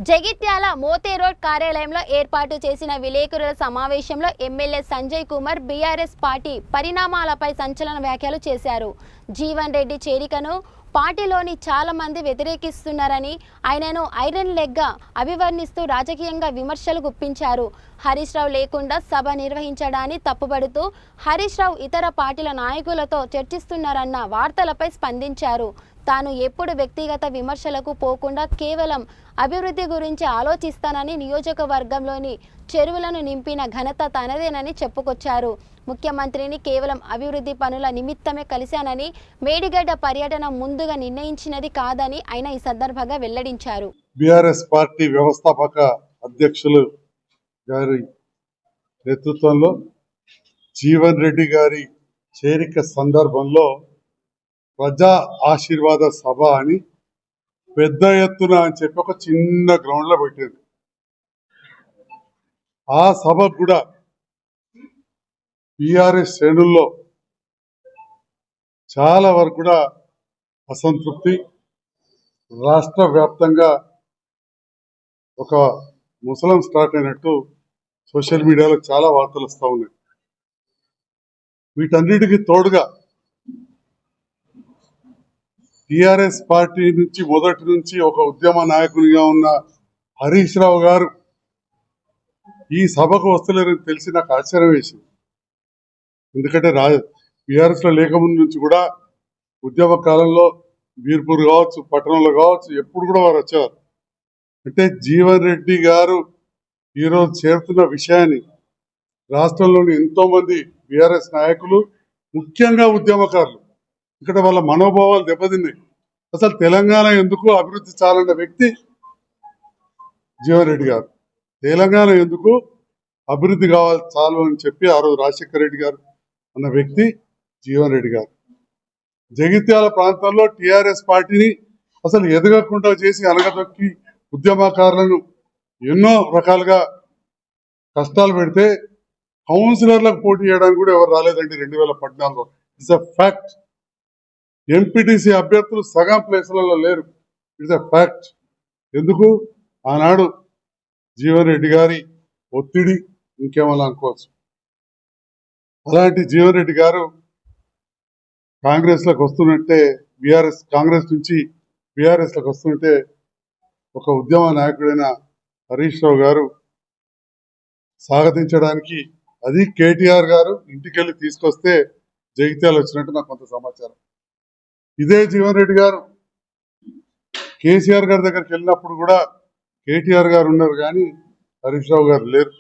Jagtial Mothe road కార్యాలయంలో ఏర్పాటు చేసిన విలేకరుల సమావేశంలో MLA Sanjay Kumar BRS party పరిణామాలపై సంచలన వ్యాఖ్యలు చేశారు. జీవన్ రెడ్డి చేరికను పార్టీలోని చాలా మంది వ్యతిరేకిస్తున్నారని, ఆయనను ఐరన్ లెగ్గా అభివర్ణిస్తూ రాజకీయంగా విమర్శలు గుప్పించారు. హరీష్ రావు లేకుండా సభ నిర్వహించడాన్ని తప్పుపడుతూ హరీష్ రావు ఇతర పార్టీల నాయకులతో చర్చిస్తున్నారన్న వార్తలపై స్పందించారు. తాను ఎప్పుడు వ్యక్తిగత విమర్శలకు పోకుండా కేవలం అభివృద్ధి గురించి ఆలోచిస్తానని, నియోజకవర్గంలోని చెరువులను నింపిన ఘనత తనదేనని చెప్పుకొచ్చారు. ముఖ్యమంత్రిని కేవలం అభివృద్ధి పనుల నిమిత్తమే కలిశానని, మేడిగడ్డ పర్యటన ముందుగా నిర్ణయించినది కాదని ఆయన ఈ సందర్భంగా వెల్లడించారు. బీఆర్ఎస్ పార్టీ వ్యవస్థాపక అధ్యక్షులు గారి నేతృత్వంలో జీవన్ రెడ్డి గారి చేరిక సందర్భంలో ప్రజా ఆశీర్వాద సభ అని పెద్ద ఎత్తున అని చెప్పి ఒక చిన్న గ్రౌండ్ లో పెట్టారు. ఆ సభ కూడా బీఆర్ఎస్ శ్రేణుల్లో చాలా వరకు కూడా అసంతృప్తి, రాష్ట్ర వ్యాప్తంగా ఒక ముసలం స్టార్ట్ అయినట్టు సోషల్ మీడియాలో చాలా వార్తలు వస్తూ ఉన్నాయి. వీటన్నిటికీ తోడుగా టిఆర్ఎస్ పార్టీ నుంచి మొదటి నుంచి ఒక ఉద్యమ నాయకునిగా ఉన్న హరీష్ రావు గారు ఈ సభకు వస్తలేరని తెలిసి నాకు ఆశ్చర్యం వేసింది. ఎందుకంటే టిఆర్ఎస్ లో లేకముందు నుంచి కూడా ఉద్యమ కాలంలో బీర్పూర్ కావచ్చు, పట్టణంలో కావచ్చు, ఎప్పుడు కూడా వారు వచ్చేవారు. అంటే జీవన్ రెడ్డి గారు ఈరోజు చేరుతున్న విషయాన్ని రాష్ట్రంలోని ఎంతో మంది బీఆర్ఎస్ నాయకులు, ముఖ్యంగా ఉద్యమకారులు, ఇక్కడ వాళ్ళ మనోభావాలు దెబ్బతిన్నాయి. అసలు తెలంగాణ ఎందుకు అభివృద్ధి చాలన్న వ్యక్తి జీవన్ రెడ్డి గారు. తెలంగాణ ఎందుకు అభివృద్ధి కావాలి చాలు అని చెప్పి ఆ రోజు రాజశేఖర రెడ్డి గారు అన్న వ్యక్తి జీవన్ రెడ్డి గారు. జగిత్యాల ప్రాంతంలో టిఆర్ఎస్ పార్టీని అసలు ఎదగకుండా చేసి అనగదొక్కి ఉద్యమకారులను ఎన్నో రకాలుగా కష్టాలు పెడితే కౌన్సిలర్లకు పోటీ చేయడానికి కూడా ఎవరు రాలేదండి 2014లో. It's a fact. ఎంపీటీసీ అభ్యర్థులు సగం ప్లేసులలో లేరు. It's a fact. ఎందుకు? ఆనాడు జీవన్ రెడ్డి గారి ఒత్తిడి, ఇంకేమన్నా అనుకోవచ్చు. అలాంటి జీవన్ రెడ్డి గారు కాంగ్రెస్లోకి వస్తున్నట్టే, కాంగ్రెస్ నుంచి బీఆర్ఎస్లోకి వస్తుంటే ఒక ఉద్యమ నాయకుడైన హరీష్ రావు గారు స్వాగతించడానికి, అది కేటీఆర్ గారు ఇంటికెళ్ళి తీసుకొస్తే జగిత్యాల వచ్చినట్టు నాకు కొంత సమాచారం. ఇదే జీవన్ రెడ్డి గారు కేసీఆర్ గారి దగ్గరికి వెళ్ళినప్పుడు కూడా కేటీఆర్ గారు ఉన్నారు, కానీ హరీష్ రావు గారు లేరు.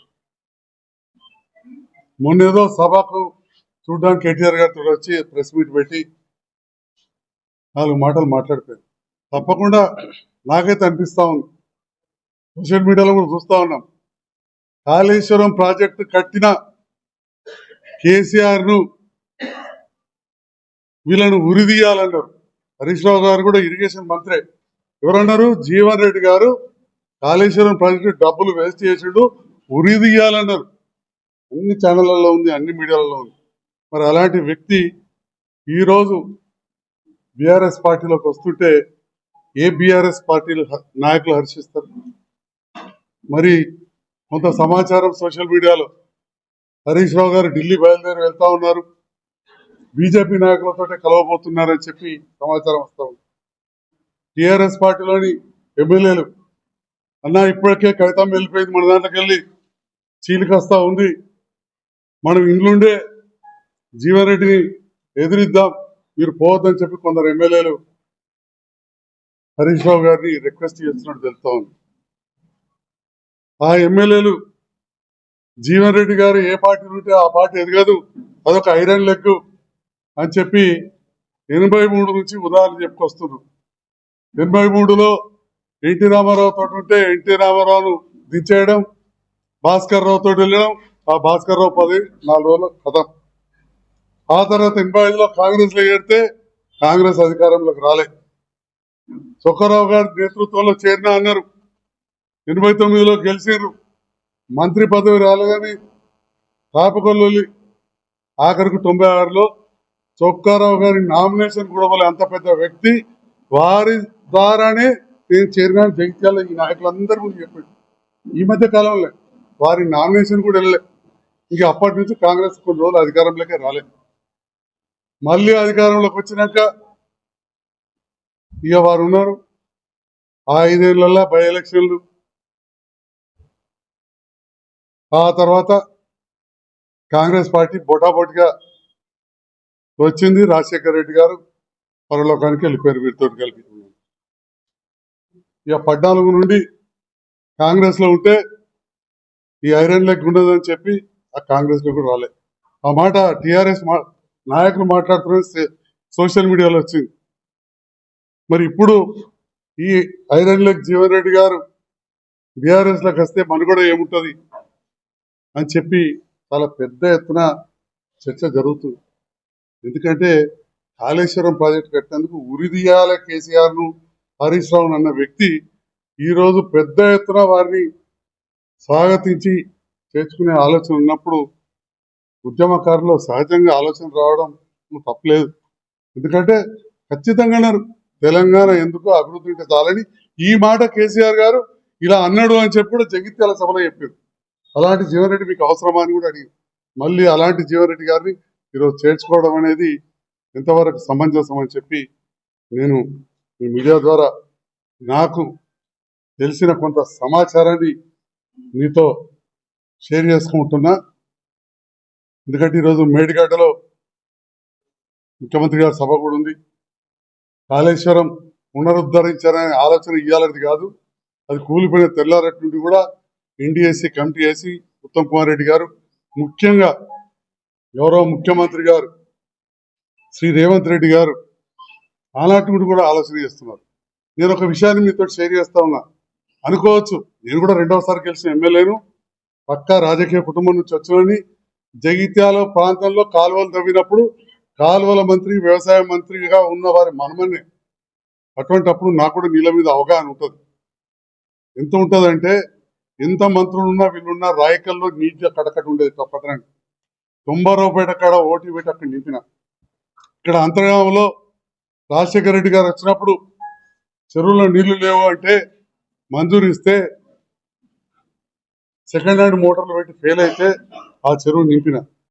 మొన్నేదో సభకు చూడడానికి కేటీఆర్ గారితో వచ్చి ప్రెస్ మీట్ పెట్టి 4 మాటలు మాట్లాడిపోయారు. తప్పకుండా నాకైతే అనిపిస్తా ఉంది, సోషల్ మీడియాలో కూడా చూస్తా ఉన్నాం, కాళేశ్వరం ప్రాజెక్టు కట్టిన కేసీఆర్ను వీళ్ళను ఉరిదీయాలన్నారు. హరీష్ రావు గారు కూడా ఇరిగేషన్ మంత్రే. ఎవరన్నారు? జీవన్ రెడ్డి గారు కాళేశ్వరం ప్రాజెక్టు డబ్బులు వేస్ట్ చేసిండు, ఉరిదీయాలన్నారు. అన్ని ఛానళ్లలో ఉంది, అన్ని మీడియాలలో ఉంది. మరి అలాంటి వ్యక్తి ఈరోజు బీఆర్ఎస్ పార్టీలోకి వస్తుంటే ఏ బీఆర్ఎస్ పార్టీ నాయకులు హర్షిస్తారు? మరి కొంత సమాచారం సోషల్ మీడియాలో హరీష్ రావు గారు ఢిల్లీ బయలుదేరి వెళ్తా ఉన్నారు, బీజేపీ నాయకులతో కలవబోతున్నారని చెప్పి సమాచారం వస్తా ఉంది. టిఆర్ఎస్ పార్టీలోని ఎమ్మెల్యేలు, అన్న ఇప్పటికే కవితం వెళ్ళిపోయింది, మన దాంట్లోకి వెళ్ళి చీలికొస్తా ఉంది, మనం ఇండ్లుండే జీవన్ రెడ్డిని ఎదిరిద్దాం, మీరు పోవద్దని చెప్పి కొందరు ఎమ్మెల్యేలు హరీష్ రావు గారిని రిక్వెస్ట్ చేస్తున్నట్టు తెలుస్తా ఉంది. ఆ ఎమ్మెల్యేలు జీవన్ రెడ్డి గారు ఏ పార్టీ ఉంటే ఆ పార్టీ ఎదగదు, అదొక ఐరన్ లెగ్ అని చెప్పి 83 నుంచి ఉదాహరణ చెప్పుకొస్తున్నారు. 83లో ఎన్టీ రామారావు తోటి ఉంటే ఎన్టీ రామారావును దించేయడం, భాస్కర్ రావు తోటి వెళ్ళడం, ఆ భాస్కర్ రావు 4 రోజుల కథం. ఆ తర్వాత 85లో కాంగ్రెస్లో చేరితే కాంగ్రెస్ అధికారంలోకి రాలే. చొక్కారావు గారి నేతృత్వంలో చేరినా అన్నారు, 89లో గెలిచారు, మంత్రి పదవి రాలేదని కాపకొల్లు, ఆఖరికి 96లో చొక్కారావు గారి నామినేషన్ కూడా అంత పెద్ద వ్యక్తి, వారి ద్వారానే నేను చైర్మన్ జగిత్యాల ఈ నాయకులందరూ ముందు చెప్పాడు. ఈ మధ్య కాలంలో వారి నామినేషన్ కూడా వెళ్ళలే. ఇంక అప్పటి నుంచి కాంగ్రెస్ కొన్ని రోజులు అధికారంలోకి రాలేదు. మళ్ళీ అధికారంలోకి వచ్చినాక ఇక వారు ఉన్నారు. ఆ 5 ఏళ్లలో బై ఎలక్షన్లు, ఆ తర్వాత కాంగ్రెస్ పార్టీ బొటాబొటిగా వచ్చింది. రాజశేఖర రెడ్డి గారు పరలోకానికి వెళ్ళిపోయారు వీరితో కలిపి. ఇక 14 నుండి కాంగ్రెస్ లో ఉంటే ఈ ఐరన్ లెగ్ ఉండదని చెప్పి ఆ కాంగ్రెస్ లో కూడా రాలేదు. ఆ మాట టిఆర్ఎస్ నాయకులు మాట్లాడుతున్న సోషల్ మీడియాలో వచ్చింది. మరి ఇప్పుడు ఈ ఐరన్ లెగ్ జీవన్ రెడ్డి గారు బీఆర్ఎస్ లోకి వస్తే మనుగడ ఏముంటది అని చెప్పి చాలా పెద్ద ఎత్తున చర్చ జరుగుతుంది. ఎందుకంటే కాళేశ్వరం ప్రాజెక్టు కట్టినందుకు ఉరిదీయాల కేసీఆర్ ను, హరీష్ రావు అన్న వ్యక్తి ఈరోజు పెద్ద ఎత్తున వారిని స్వాగతించి చేర్చుకునే ఆలోచన ఉన్నప్పుడు ఉద్యమకారులు సహజంగా ఆలోచన రావడం తప్పలేదు. ఎందుకంటే ఖచ్చితంగా తెలంగాణ ఎందుకు అభివృద్ధి చాలని ఈ మాట కేసీఆర్ గారు ఇలా అన్నాడు అని చెప్పి కూడా జగిత్యాల సభలో చెప్పారు. అలాంటి జీవన్ రెడ్డి మీకు అవసరమా అని కూడా అడిగింది. మళ్ళీ అలాంటి జీవన్ రెడ్డి గారిని ఈరోజు చేర్చుకోవడం అనేది ఎంతవరకు సమంజసం అని చెప్పి నేను ఈ మీడియా ద్వారా నాకు తెలిసిన కొంత సమాచారాన్ని మీతో షేర్ చేసుకుంటున్నా. ఎందుకంటే ఈరోజు మేడిగడ్డలో ముఖ్యమంత్రి గారి సభ కూడా ఉంది. కాళేశ్వరం పునరుద్ధరించాలనే ఆలోచన ఇవ్వాలనేది కాదు, అది కూలిపోయిన తెల్లారటి నుండి కూడా ఎన్డీఎస్సీ కమిటీ వేసి ఉత్తమ్ కుమార్ రెడ్డి గారు, ముఖ్యంగా గౌరవ ముఖ్యమంత్రి గారు శ్రీ రేవంత్ రెడ్డి గారు ఆనాటి నుండి కూడా ఆలోచన చేస్తున్నారు. నేను ఒక విషయాన్ని మీతో షేర్ చేస్తా ఉన్నా. అనుకోవచ్చు నేను కూడా 2వ సారి గెలిచిన ఎమ్మెల్యేను, పక్కా రాజకీయ కుటుంబం నుంచి వచ్చానని. జగిత్యాల ప్రాంతంలో కాలువలు తవ్వినప్పుడు కాలువల మంత్రి, వ్యవసాయ మంత్రిగా ఉన్న వారి మనమనే. అటువంటిప్పుడు నాకు కూడా నీళ్ళ మీద అవగాహన ఉంటుంది. ఎంత ఉంటుందంటే ఎంత మంత్రులు ఉన్నా వీళ్ళున్నా రాయకల్లో నీట్గా కడకట ఉండేది తప్పట్రండి. 90 రూపాయల కాడ ఓటీ పెట్టి అక్కడ నింపిన. ఇక్కడ అంతర్గామంలో రాజశేఖర రెడ్డి గారు వచ్చినప్పుడు చెరువులో నీళ్లు లేవు అంటే మంజూరు ఇస్తే సెకండ్ హ్యాండ్ మోటార్లు పెట్టి ఫెయిల్ అయితే ఆ చెరువు నింపిన.